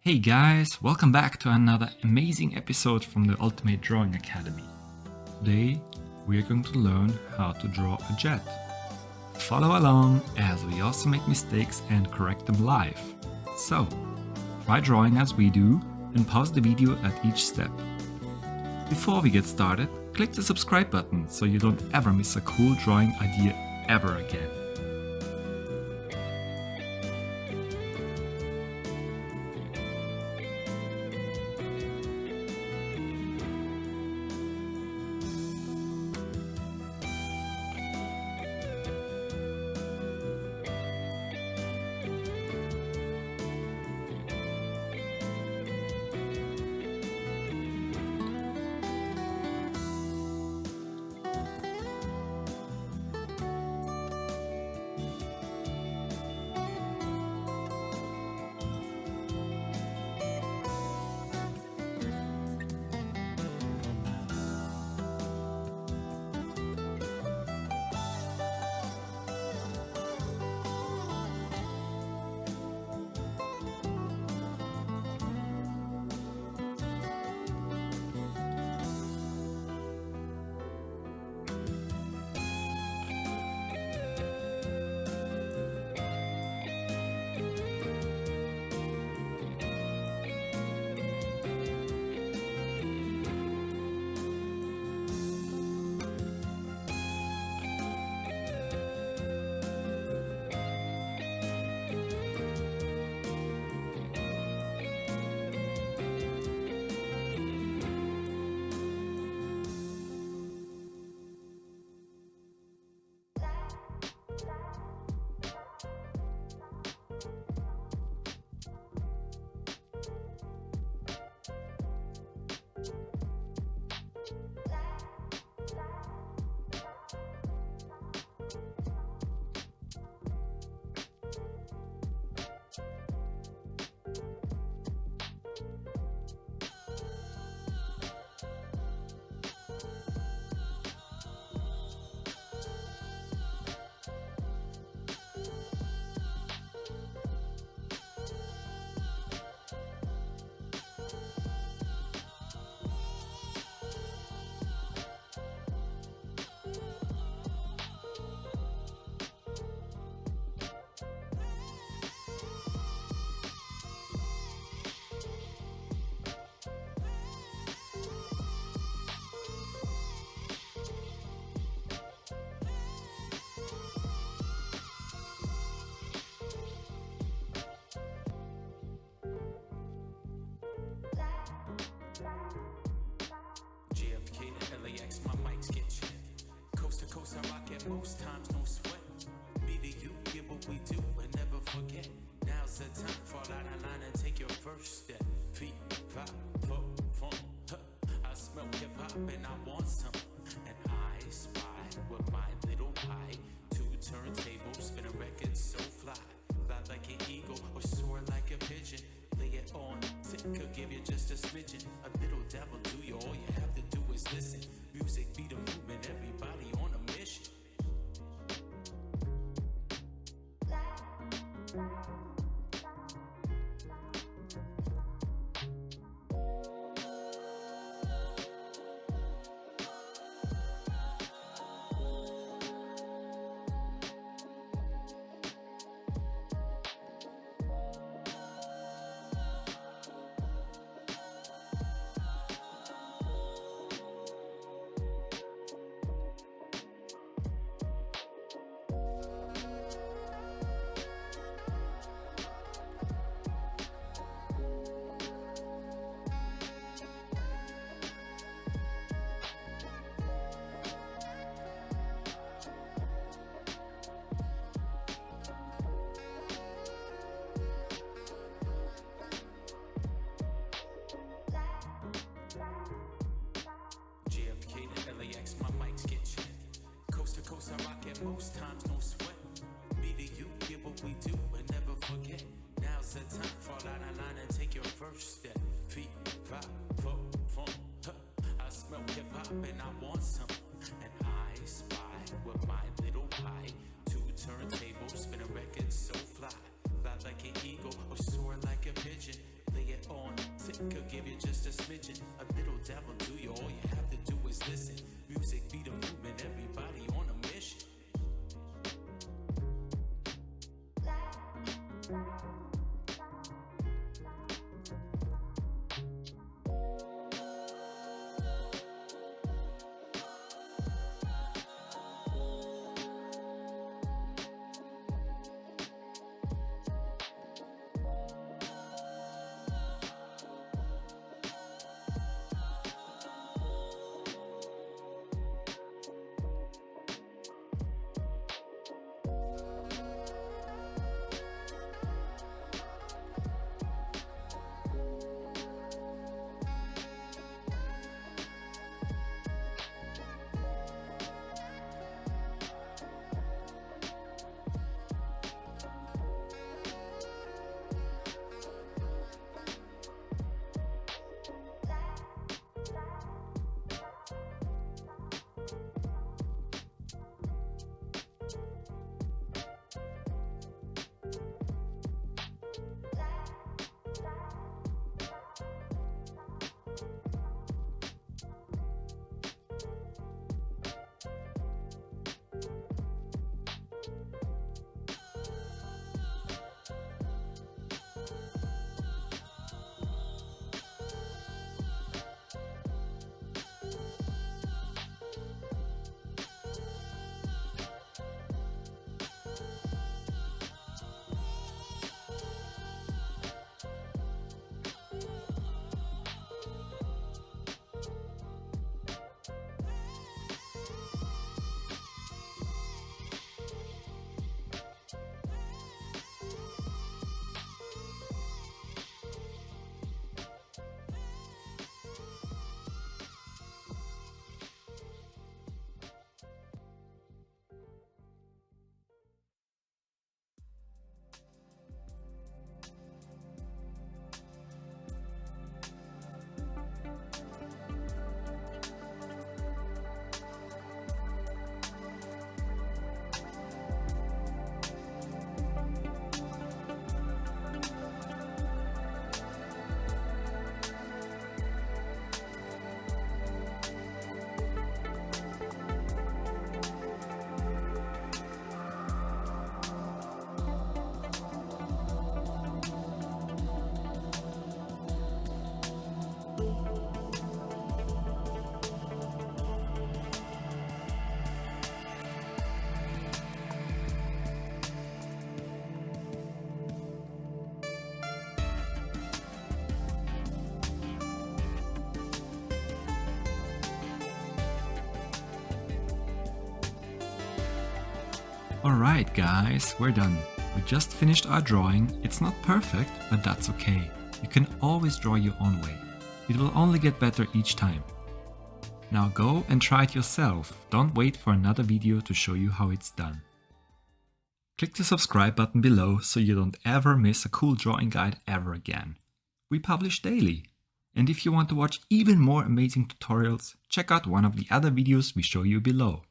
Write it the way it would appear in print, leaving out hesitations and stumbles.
Hey guys, welcome back to another amazing episode from the Ultimate Drawing Academy. Today we are going to learn how to draw a jet. Follow along as we also make mistakes and correct them live. So, try drawing as we do and pause the video at each step. Before we get started, click the subscribe button so you don't ever miss a cool drawing idea ever again. JFK to LAX, my mics get checked. Coast to coast, I rock it most times, no sweat. Me to you, get what we do and never forget. Now's the time, fall out of line and take your first step. Feet, five, four, four, huh. I smell hip hop and I want some. And I spy with my little pie. Two turntables, spin a record so fly. Fly like an eagle or soar like a pigeon. Lay it on thick, could give you just a smidgen. A little devil do you, all you have to do is listen. Music be the movement, everybody on a mission. JFK to LAX, my mics get checked. Coast to coast, I rock it most times, no sweat. Me to you, get what we do and never forget. Now's the time, fall out of line and take your first step. Feet, five, four, four, huh. I smell hip hop and I want some. And I spy with my little pie. Two turntables, spin a record so fly. Fly like an eagle or soar like a pigeon. Lay it Could give you just a smidgen, a little dabble to you. All you have to do is listen. Music be the movement, everybody on a mission. Alright guys, we're done. We just finished our drawing. It's not perfect, but that's okay. You can always draw your own way. It will only get better each time. Now go and try it yourself. Don't wait for another video to show you how it's done. Click the subscribe button below so you don't ever miss a cool drawing guide ever again. We publish daily. And if you want to watch even more amazing tutorials, check out one of the other videos we show you below.